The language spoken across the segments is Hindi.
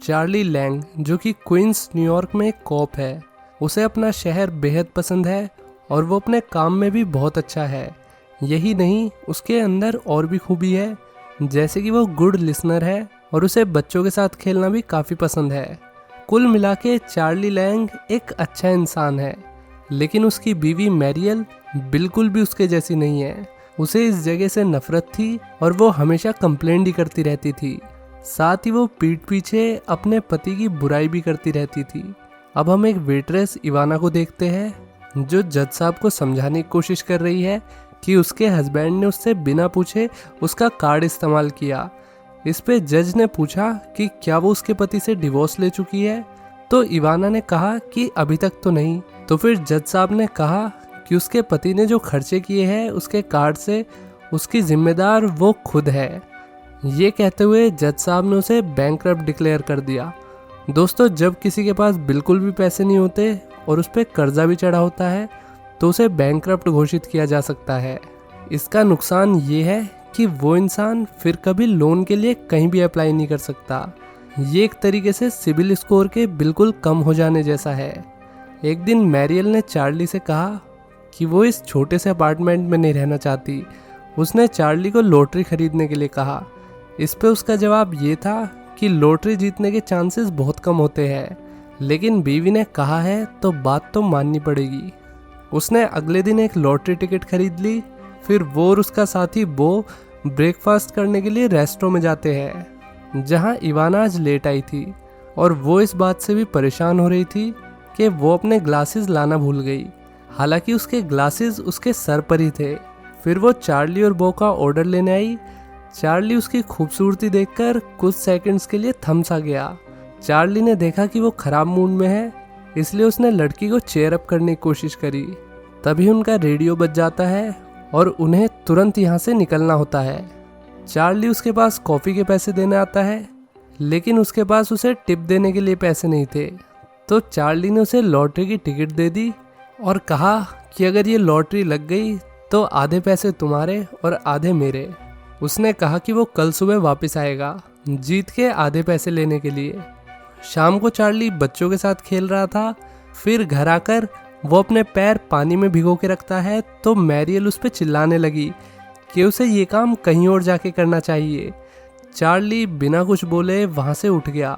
चार्ली लैंग, जो कि क्वींस न्यूयॉर्क में एक कॉप है, उसे अपना शहर बेहद पसंद है और वो अपने काम में भी बहुत अच्छा है। यही नहीं, उसके अंदर और भी खूबी है, जैसे कि वो गुड लिसनर है और उसे बच्चों के साथ खेलना भी काफ़ी पसंद है। कुल मिला के चार्ली लैंग एक अच्छा इंसान है, लेकिन उसकी बीवी मैरियल बिल्कुल भी उसके जैसी नहीं है। उसे इस जगह से नफरत थी और वो हमेशा कंप्लेंट ही करती रहती थी। साथ ही वो पीठ पीछे अपने पति की बुराई भी करती रहती थी। अब हम एक वेट्रेस इवाना को देखते हैं, जो जज साहब को समझाने की कोशिश कर रही है कि उसके हस्बैंड ने उससे बिना पूछे उसका कार्ड इस्तेमाल किया। इस पे जज ने पूछा कि क्या वो उसके पति से डिवोर्स ले चुकी है, तो इवाना ने कहा कि अभी तक तो नहीं। तो फिर जज साहब ने कहा कि उसके पति ने जो खर्चे किए हैं उसके कार्ड से, उसकी जिम्मेदार वो खुद है। ये कहते हुए जज साहब ने उसे बैंकरप्ट डिक्लेयर कर दिया। दोस्तों, जब किसी के पास बिल्कुल भी पैसे नहीं होते और उस पर कर्जा भी चढ़ा होता है तो उसे बैंकरप्ट घोषित किया जा सकता है। इसका नुकसान ये है कि वो इंसान फिर कभी लोन के लिए कहीं भी अप्लाई नहीं कर सकता। ये एक तरीके से सिबिल स्कोर के बिल्कुल कम हो जाने जैसा है। एक दिन मैरियल ने चार्ली से कहा कि वो इस छोटे से अपार्टमेंट में नहीं रहना चाहती। उसने चार्ली को लॉटरी खरीदने के लिए कहा। इस पे उसका जवाब ये था कि लॉटरी जीतने के चांसेस बहुत कम होते हैं, लेकिन बीवी ने कहा है तो बात तो माननी पड़ेगी। उसने अगले दिन एक लॉटरी टिकट खरीद ली। फिर वो और उसका साथी बो ब्रेकफास्ट करने के लिए रेस्टोरेंट में जाते हैं, जहां इवाना आज लेट आई थी और वो इस बात से भी परेशान हो रही थी कि वो अपने ग्लासेस लाना भूल गई। हालांकि उसके ग्लासेस उसके सर पर ही थे। फिर वो चार्ली और बो का ऑर्डर लेने आई। चार्ली उसकी खूबसूरती देखकर कुछ सेकंड्स के लिए थम सा गया। चार्ली ने देखा कि वो खराब मूड में है, इसलिए उसने लड़की को चेयर अप करने की कोशिश करी। तभी उनका रेडियो बज जाता है और उन्हें तुरंत यहाँ से निकलना होता है। चार्ली उसके पास कॉफ़ी के पैसे देने आता है, लेकिन उसके पास उसे टिप देने के लिए पैसे नहीं थे। तो चार्ली ने उसे लॉटरी की टिकट दे दी और कहा कि अगर ये लॉटरी लग गई तो आधे पैसे तुम्हारे और आधे मेरे। उसने कहा कि वो कल सुबह वापस आएगा जीत के आधे पैसे लेने के लिए। शाम को चार्ली बच्चों के साथ खेल रहा था। फिर घर आकर वो अपने पैर पानी में भिगो के रखता है तो मैरियल उस पर चिल्लाने लगी कि उसे ये काम कहीं और जाके करना चाहिए। चार्ली बिना कुछ बोले वहाँ से उठ गया।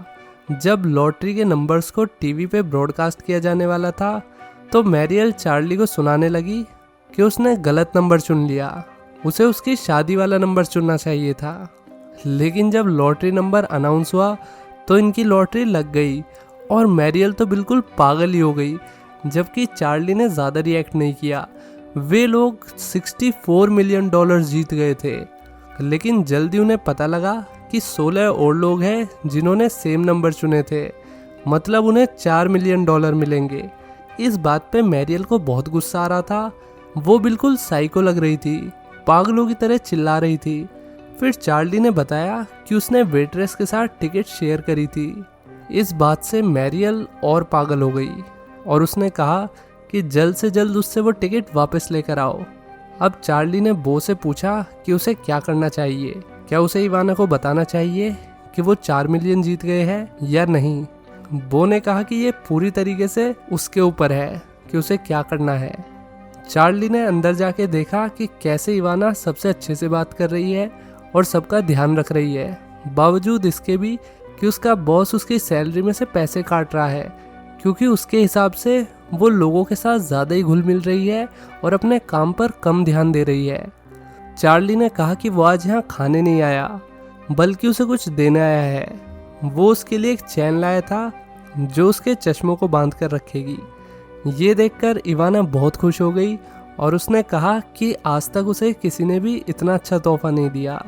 जब लॉटरी के नंबर्स को टीवी पे ब्रॉडकास्ट किया जाने वाला था तो मैरियल चार्ली को सुनाने लगी कि उसने गलत नंबर चुन लिया, उसे उसकी शादी वाला नंबर चुनना चाहिए था। लेकिन जब लॉटरी नंबर अनाउंस हुआ तो इनकी लॉटरी लग गई और मैरियल तो बिल्कुल पागल ही हो गई, जबकि चार्ली ने ज़्यादा रिएक्ट नहीं किया। वे लोग $64 मिलियन जीत गए थे। लेकिन जल्दी उन्हें पता लगा कि 16 और लोग हैं जिन्होंने सेम नंबर चुने थे, मतलब उन्हें $4 मिलियन मिलेंगे। इस बात पे मैरियल को बहुत गुस्सा आ रहा था। वो बिल्कुल साइको लग रही थी, पागलों की तरह चिल्ला रही थी। फिर चार्ली ने बताया कि उसने वेट्रेस के साथ टिकट शेयर करी थी। इस बात से मैरियल और पागल हो गई और उसने कहा कि जल्द से जल्द उससे वो टिकट वापस लेकर आओ। अब चार्ली ने बो से पूछा कि उसे क्या करना चाहिए। क्या उसे इवाना को बताना चाहिए कि वो 4 मिलियन जीत गए हैं या नहीं। बो ने कहा कि ये पूरी तरीके से उसके ऊपर है कि उसे क्या करना है। चार्ली ने अंदर जाके देखा कि कैसे इवाना सबसे अच्छे से बात कर रही है और सबका ध्यान रख रही है, बावजूद इसके भी कि उसका बॉस उसकी सैलरी में से पैसे काट रहा है, क्योंकि उसके हिसाब से वो लोगों के साथ ज़्यादा ही घुल मिल रही है और अपने काम पर कम ध्यान दे रही है। चार्ली ने कहा कि वो आज यहाँ खाने नहीं आया, बल्कि उसे कुछ देने आया है। वो उसके लिए एक चैन लाया था जो उसके चश्मों को बांध कर रखेगी। ये देखकर इवाना बहुत खुश हो गई और उसने कहा कि आज तक उसे किसी ने भी इतना अच्छा तोहफा नहीं दिया।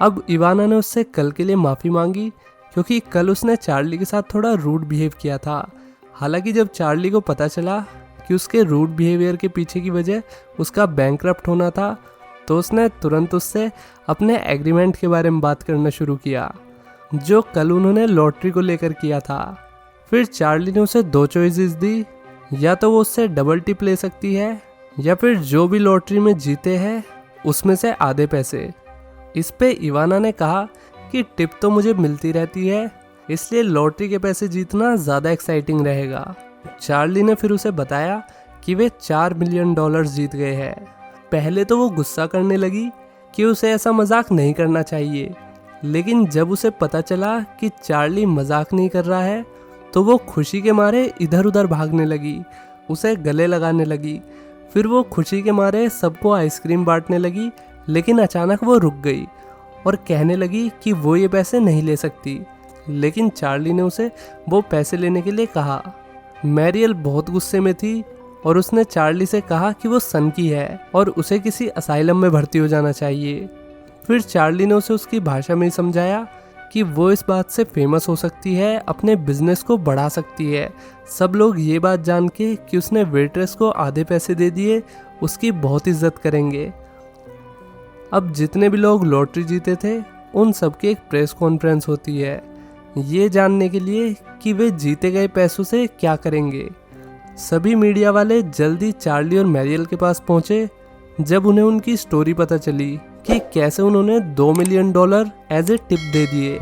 अब इवाना ने उससे कल के लिए माफ़ी मांगी, क्योंकि कल उसने चार्ली के साथ थोड़ा रूड बिहेव किया था। हालांकि जब चार्ली को पता चला कि उसके रूड बिहेवियर के पीछे की वजह उसका बैंकरप्ट होना था, तो उसने तुरंत उससे अपने एग्रीमेंट के बारे में बात करना शुरू किया, जो कल उन्होंने लॉटरी को लेकर किया था। फिर चार्ली ने उसे 2 चॉइसेस दी, या तो वो उससे डबल टिप ले सकती है या फिर जो भी लॉटरी में जीते हैं उसमें से आधे पैसे। इस पे इवाना ने कहा कि टिप तो मुझे मिलती रहती है, इसलिए लॉटरी के पैसे जीतना ज़्यादा एक्साइटिंग रहेगा। चार्ली ने फिर उसे बताया कि वे $4 मिलियन जीत गए हैं। पहले तो वो गुस्सा करने लगी कि उसे ऐसा मजाक नहीं करना चाहिए, लेकिन जब उसे पता चला कि चार्ली मजाक नहीं कर रहा है तो वो खुशी के मारे इधर उधर भागने लगी, उसे गले लगाने लगी। फिर वो खुशी के मारे सबको आइसक्रीम बांटने लगी, लेकिन अचानक वो रुक गई और कहने लगी कि वो ये पैसे नहीं ले सकती। लेकिन चार्ली ने उसे वो पैसे लेने के लिए कहा। मैरियल बहुत गुस्से में थी और उसने चार्ली से कहा कि वो सन की है और उसे किसी असाइलम में भर्ती हो जाना चाहिए। फिर चार्ली ने उसे उसकी भाषा में ही समझाया कि वो इस बात से फेमस हो सकती है, अपने बिजनेस को बढ़ा सकती है। सब लोग ये बात जान के कि उसने वेट्रेस को आधे पैसे दे दिए, उसकी बहुत इज्जत करेंगे। अब जितने भी लोग लॉटरी जीते थे उन सबकी एक प्रेस कॉन्फ्रेंस होती है, ये जानने के लिए कि वे जीते गए पैसों से क्या करेंगे। सभी मीडिया वाले जल्दी चार्ली और मैरियल के पास पहुंचे जब उन्हें उनकी स्टोरी पता चली कि कैसे उन्होंने $2 मिलियन एज ए टिप दे दिए।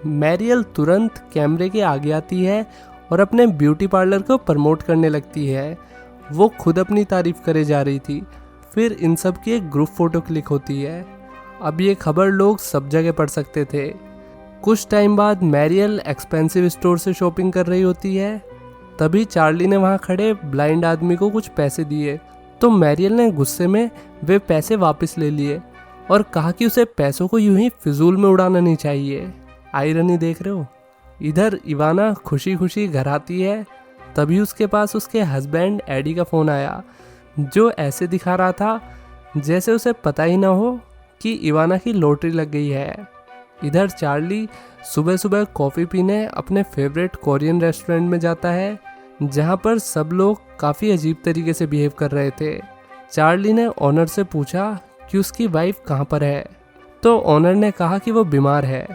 मैरियल तुरंत कैमरे के आगे आती है और अपने ब्यूटी पार्लर को प्रमोट करने लगती है। वो खुद अपनी तारीफ करे जा रही थी। फिर इन सब की एक ग्रुप फोटो क्लिक होती है। अब ये खबर लोग सब जगह पढ़ सकते थे। कुछ टाइम बाद मैरियल एक्सपेंसिव स्टोर से शॉपिंग कर रही होती है। तभी चार्ली ने वहाँ खड़े ब्लाइंड आदमी को कुछ पैसे दिए, तो मैरियल ने गुस्से में वे पैसे वापस ले लिए और कहा कि उसे पैसों को यूं ही फिजूल में उड़ाना नहीं चाहिए। आयरनी देख रहे हो। इधर इवाना खुशी खुशी घर आती है। तभी उसके पास उसके हस्बैंड एडी का फ़ोन आया, जो ऐसे दिखा रहा था जैसे उसे पता ही ना हो कि इवाना की लॉटरी लग गई है। इधर चार्ली सुबह सुबह कॉफ़ी पीने अपने फेवरेट कोरियन रेस्टोरेंट में जाता है, जहाँ पर सब लोग काफ़ी अजीब तरीके से बिहेव कर रहे थे। चार्ली ने ऑनर से पूछा कि उसकी वाइफ कहाँ पर है, तो ऑनर ने कहा कि वो बीमार है।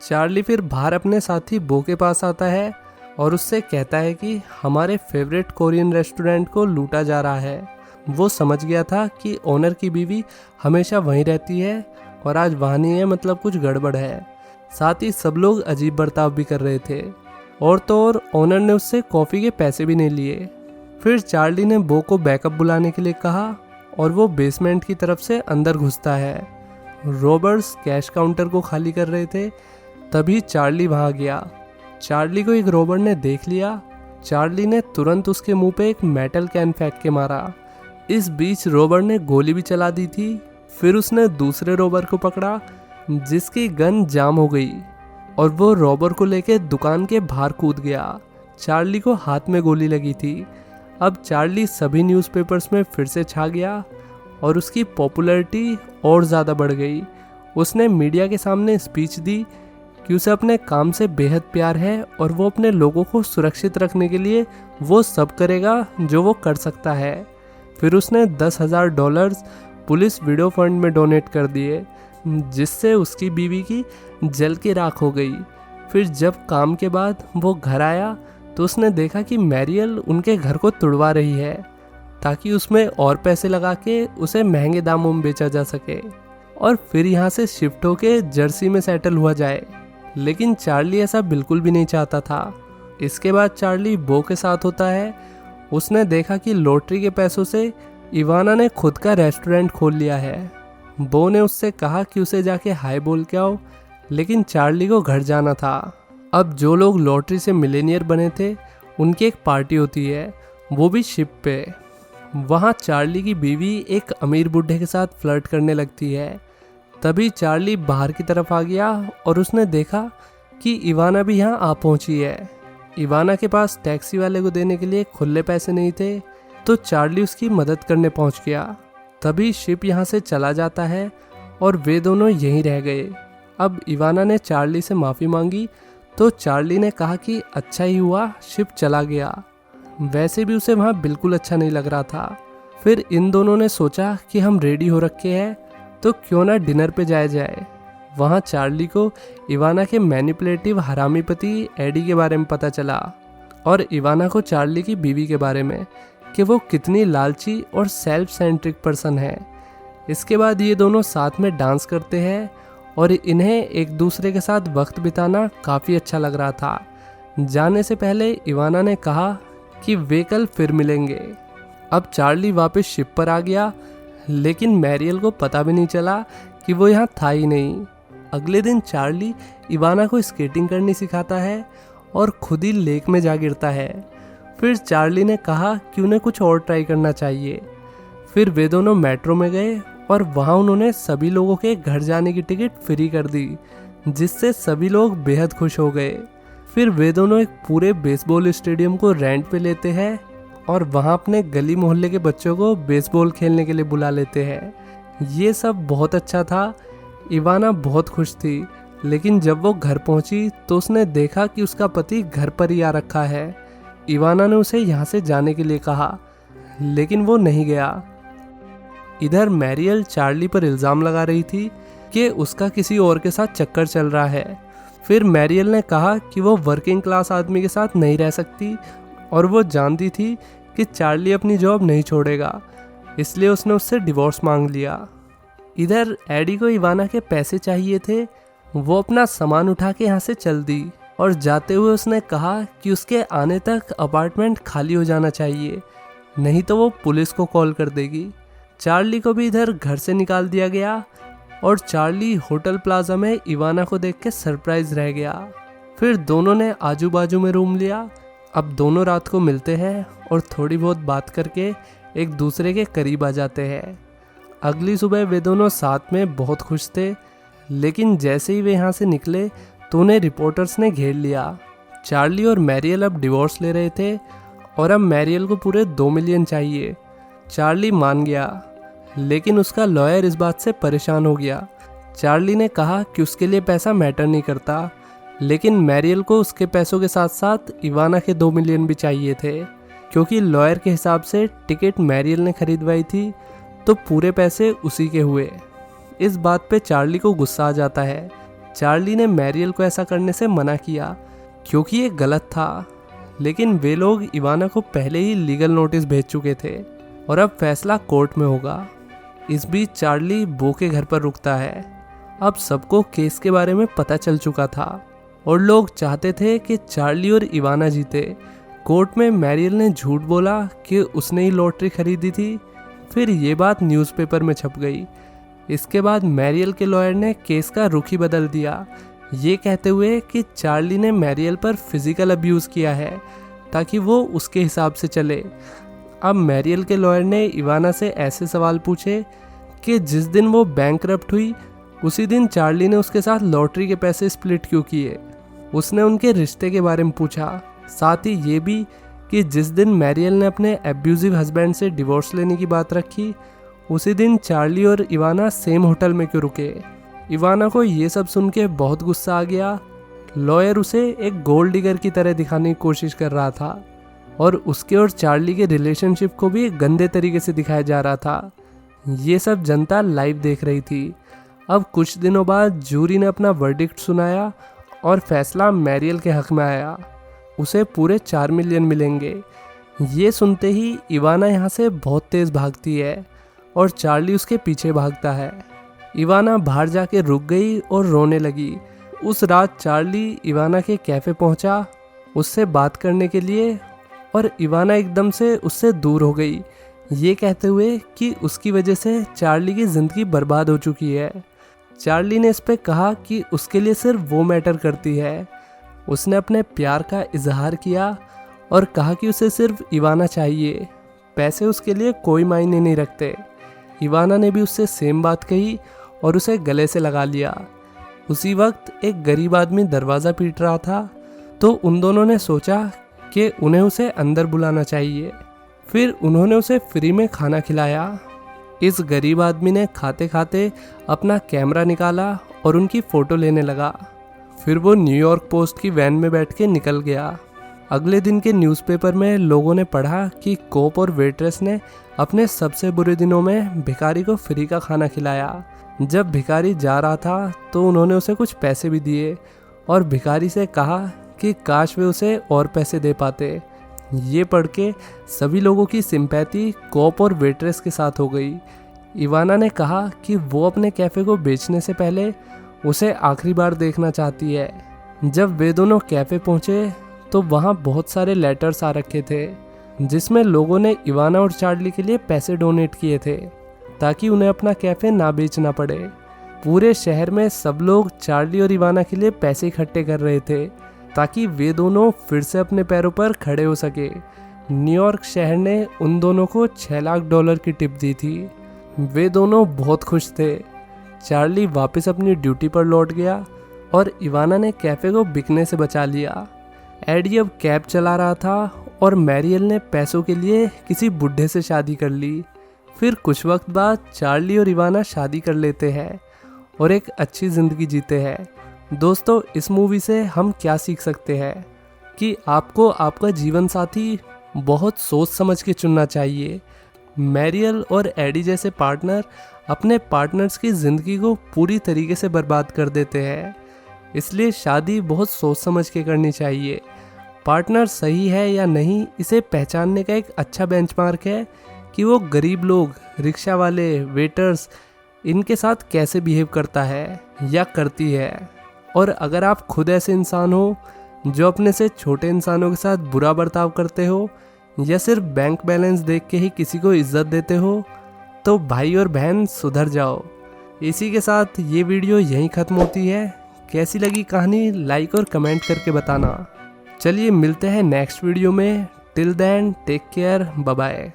चार्ली फिर बाहर अपने साथी बो के पास आता है और उससे कहता है कि हमारे फेवरेट कोरियन रेस्टोरेंट को लूटा जा रहा है। वो समझ गया था कि ऑनर की बीवी हमेशा वहीं रहती है और आज वहाँ नहीं है, मतलब कुछ गड़बड़ है। साथ ही सब लोग अजीब बर्ताव भी कर रहे थे। और तो और ऑनर ने उससे कॉफ़ी के पैसे भी नहीं लिए। फिर चार्ली ने बो को बैकअप बुलाने के लिए कहा और वो बेसमेंट की तरफ से अंदर घुसता है। रॉबर्स कैश काउंटर को खाली कर रहे थे, तभी चार्ली वहाँ गया। चार्ली को एक रॉबर ने देख लिया। चार्ली ने तुरंत उसके मुंह पे एक मेटल कैन फेंक के मारा। इस बीच रॉबर ने गोली भी चला दी थी। फिर उसने दूसरे रॉबर को पकड़ा जिसकी गन जाम हो गई और वो रॉबर को लेके दुकान के बाहर कूद गया। चार्ली को हाथ में गोली लगी थी। अब चार्ली सभी न्यूज़पेपर्स में फिर से छा गया और उसकी पॉपुलैरिटी और ज़्यादा बढ़ गई। उसने मीडिया के सामने स्पीच दी कि उसे अपने काम से बेहद प्यार है और वो अपने लोगों को सुरक्षित रखने के लिए वो सब करेगा जो वो कर सकता है। फिर उसने $10,000 पुलिस वीडियो फंड में डोनेट कर दिए, जिससे उसकी बीवी की जल के राख हो गई। फिर जब काम के बाद वो घर आया तो उसने देखा कि मैरियल उनके घर को तुड़वा रही है ताकि उसमें और पैसे लगा के उसे महंगे दामों में बेचा जा सके और फिर यहाँ से शिफ्ट होके जर्सी में सेटल हुआ जाए। लेकिन चार्ली ऐसा बिल्कुल भी नहीं चाहता था। इसके बाद चार्ली बो के साथ होता है। उसने देखा कि लॉटरी के पैसों से इवाना ने खुद का रेस्टोरेंट खोल लिया है। बो ने उससे कहा कि उसे जाके हाय बोल के आओ, लेकिन चार्ली को घर जाना था। अब जो लोग लॉटरी से मिलेनियर बने थे उनकी एक पार्टी होती है, वो भी शिप पे। वहाँ चार्ली की बीवी एक अमीर बुढ़े के साथ फ्लर्ट करने लगती है। तभी चार्ली बाहर की तरफ आ गया और उसने देखा कि इवाना भी यहाँ आ पहुँची है। इवाना के पास टैक्सी वाले को देने के लिए खुले पैसे नहीं थे, तो चार्ली उसकी मदद करने पहुँच गया। तभी शिप यहाँ से चला जाता है और वे दोनों यहीं रह गए। अब इवाना ने चार्ली से माफ़ी मांगी तो चार्ली ने कहा कि अच्छा ही हुआ शिप चला गया। वैसे भी उसे वहाँ बिल्कुल अच्छा नहीं लग रहा था। फिर इन दोनों ने सोचा कि हम रेडी हो रखे हैं तो क्यों ना डिनर पे जाया जाए। वहाँ चार्ली को इवाना के मैनिपुलेटिव हरामी पति एडी के बारे में पता चला और इवाना को चार्ली की बीवी के बारे में कि वो कितनी लालची और सेल्फ सेंट्रिक पर्सन है। इसके बाद ये दोनों साथ में डांस करते हैं और इन्हें एक दूसरे के साथ वक्त बिताना काफ़ी अच्छा लग रहा था। जाने से पहले इवाना ने कहा कि वे कल फिर मिलेंगे। अब चार्ली वापस शिप पर आ गया, लेकिन मैरियल को पता भी नहीं चला कि वो यहाँ था ही नहीं। अगले दिन चार्ली इवाना को स्केटिंग करनी सिखाता है और खुद ही लेक में जा गिरता है। फिर चार्ली ने कहा कि उन्हें कुछ और ट्राई करना चाहिए। फिर वे दोनों मेट्रो में गए और वहाँ उन्होंने सभी लोगों के घर जाने की टिकट फ्री कर दी, जिससे सभी लोग बेहद खुश हो गए। फिर वे दोनों एक पूरे बेसबॉल स्टेडियम को रेंट पे लेते हैं और वहाँ अपने गली मोहल्ले के बच्चों को बेसबॉल खेलने के लिए बुला लेते हैं। ये सब बहुत अच्छा था। इवाना बहुत खुश थी, लेकिन जब वो घर पहुंची तो उसने देखा कि उसका पति घर पर ही आ रखा है। इवाना ने उसे यहाँ से जाने के लिए कहा, लेकिन वो नहीं गया। इधर मैरियल चार्ली पर इल्ज़ाम लगा रही थी कि उसका किसी और के साथ चक्कर चल रहा है। फिर मैरियल ने कहा कि वो वर्किंग क्लास आदमी के साथ नहीं रह सकती और वो जानती थी कि चार्ली अपनी जॉब नहीं छोड़ेगा, इसलिए उसने उससे डिवोर्स मांग लिया। इधर एडी को इवाना के पैसे चाहिए थे। वो अपना सामान उठा के यहाँ से चल दी और जाते हुए उसने कहा कि उसके आने तक अपार्टमेंट खाली हो जाना चाहिए, नहीं तो वो पुलिस को कॉल कर देगी। चार्ली को भी इधर घर से निकाल दिया गया और चार्ली होटल प्लाजा में इवाना को देख के सरप्राइज रह गया। फिर दोनों ने आजू बाजू में रूम लिया। अब दोनों रात को मिलते हैं और थोड़ी बहुत बात करके एक दूसरे के करीब आ जाते हैं। अगली सुबह वे दोनों साथ में बहुत खुश थे, लेकिन जैसे ही वे यहाँ से निकले तो उन्हें रिपोर्टर्स ने घेर लिया। चार्ली और मैरियल अब डिवोर्स ले रहे थे और अब मैरियल को पूरे 2 मिलियन चाहिए। चार्ली मान गया, लेकिन उसका लॉयर इस बात से परेशान हो गया। चार्ली ने कहा कि उसके लिए पैसा मैटर नहीं करता, लेकिन मैरियल को उसके पैसों के साथ साथ इवाना के 2 मिलियन भी चाहिए थे, क्योंकि लॉयर के हिसाब से टिकट मैरियल ने खरीदवाई थी तो पूरे पैसे उसी के हुए। इस बात पे चार्ली को गुस्सा आ जाता है। चार्ली ने मैरियल को ऐसा करने से मना किया क्योंकि ये गलत था, लेकिन वे लोग इवाना को पहले ही लीगल नोटिस भेज चुके थे और अब फैसला कोर्ट में होगा। इस बीच चार्ली बो के घर पर रुकता है। अब सबको केस के बारे में पता चल चुका था और लोग चाहते थे कि चार्ली और इवाना जीते। कोर्ट में मैरियल ने झूठ बोला कि उसने ही लॉटरी खरीदी थी। फिर ये बात न्यूज़पेपर में छप गई। इसके बाद मैरियल के लॉयर ने केस का रुख ही बदल दिया, ये कहते हुए कि चार्ली ने मैरियल पर फिजिकल अब्यूज़ किया है ताकि वो उसके हिसाब से चले। अब मैरियल के लॉयर ने इवाना से ऐसे सवाल पूछे कि जिस दिन वो बैंकरप्ट हुई उसी दिन चार्ली ने उसके साथ लॉटरी के पैसे स्प्लिट क्यों किए। उसने उनके रिश्ते के बारे में पूछा, साथ ही ये भी कि जिस दिन मैरियल ने अपने एब्यूजिव हस्बैंड से डिवोर्स लेने की बात रखी उसी दिन चार्ली और इवाना सेम होटल में क्यों रुके। इवाना को ये सब सुन के बहुत गुस्सा आ गया। लॉयर उसे एक गोल्ड डिगर की तरह दिखाने की कोशिश कर रहा था और उसके और चार्ली के रिलेशनशिप को भी गंदे तरीके से दिखाया जा रहा था। ये सब जनता लाइव देख रही थी। अब कुछ दिनों बाद जूरी ने अपना वर्डिक्ट सुनाया और फैसला मैरियल के हक में आया। उसे पूरे 4 मिलियन मिलेंगे। ये सुनते ही इवाना यहाँ से बहुत तेज़ भागती है और चार्ली उसके पीछे भागता है। इवाना बाहर जाके रुक गई और रोने लगी। उस रात चार्ली इवाना के कैफ़े पहुँचा उससे बात करने के लिए और इवाना एकदम से उससे दूर हो गई, ये कहते हुए कि उसकी वजह से चार्ली की ज़िंदगी बर्बाद हो चुकी है। चार्ली ने इस पे कहा कि उसके लिए सिर्फ वो मैटर करती है। उसने अपने प्यार का इजहार किया और कहा कि उसे सिर्फ इवाना चाहिए, पैसे उसके लिए कोई मायने नहीं रखते। इवाना ने भी उससे सेम बात कही और उसे गले से लगा लिया। उसी वक्त एक गरीब आदमी दरवाज़ा पीट रहा था तो उन दोनों ने सोचा कि उन्हें उसे अंदर बुलाना चाहिए। फिर उन्होंने उसे फ्री में खाना खिलाया। इस गरीब आदमी ने खाते खाते अपना कैमरा निकाला और उनकी फ़ोटो लेने लगा। फिर वो न्यूयॉर्क पोस्ट की वैन में बैठ के निकल गया। अगले दिन के न्यूज़पेपर में लोगों ने पढ़ा कि कोप और वेट्रेस ने अपने सबसे बुरे दिनों में भिखारी को फ्री का खाना खिलाया। जब भिखारी जा रहा था तो उन्होंने उसे कुछ पैसे भी दिए और भिखारी से कहा कि काश वे उसे और पैसे दे पाते। ये पढ़ के सभी लोगों की सिंपैथी कोप और वेट्रेस के साथ हो गई। इवाना ने कहा कि वो अपने कैफ़े को बेचने से पहले उसे आखिरी बार देखना चाहती है। जब वे दोनों कैफ़े पहुँचे तो वहाँ बहुत सारे लेटर्स आ रखे थे जिसमें लोगों ने इवाना और चार्ली के लिए पैसे डोनेट किए थे ताकि उन्हें अपना कैफ़े ना बेचना पड़े। पूरे शहर में सब लोग चार्ली और इवाना के लिए पैसे इकट्ठे कर रहे थे ताकि वे दोनों फिर से अपने पैरों पर खड़े हो सके। न्यूयॉर्क शहर ने उन दोनों को $6 लाख की टिप दी थी। वे दोनों बहुत खुश थे। चार्ली वापस अपनी ड्यूटी पर लौट गया और इवाना ने कैफ़े को बिकने से बचा लिया। एडी अब कैब चला रहा था और मैरियल ने पैसों के लिए किसी बुढ़े से शादी कर ली। फिर कुछ वक्त बाद चार्ली और इवाना शादी कर लेते हैं और एक अच्छी ज़िंदगी जीते हैं। दोस्तों, इस मूवी से हम क्या सीख सकते हैं कि आपको आपका जीवन साथी बहुत सोच समझ के चुनना चाहिए। मैरियल और एडी जैसे पार्टनर अपने पार्टनर्स की ज़िंदगी को पूरी तरीके से बर्बाद कर देते हैं, इसलिए शादी बहुत सोच समझ के करनी चाहिए। पार्टनर सही है या नहीं, इसे पहचानने का एक अच्छा बेंचमार्क है कि वो गरीब लोग, रिक्शा वाले, वेटर्स, इनके साथ कैसे बिहेव करता है या करती है। और अगर आप खुद ऐसे इंसान हो जो अपने से छोटे इंसानों के साथ बुरा बर्ताव करते हो या सिर्फ बैंक बैलेंस देख के ही किसी को इज्जत देते हो, तो भाई और बहन सुधर जाओ। इसी के साथ ये वीडियो यहीं ख़त्म होती है। कैसी लगी कहानी लाइक और कमेंट करके बताना। चलिए मिलते हैं नेक्स्ट वीडियो में। Till then take care, bye bye.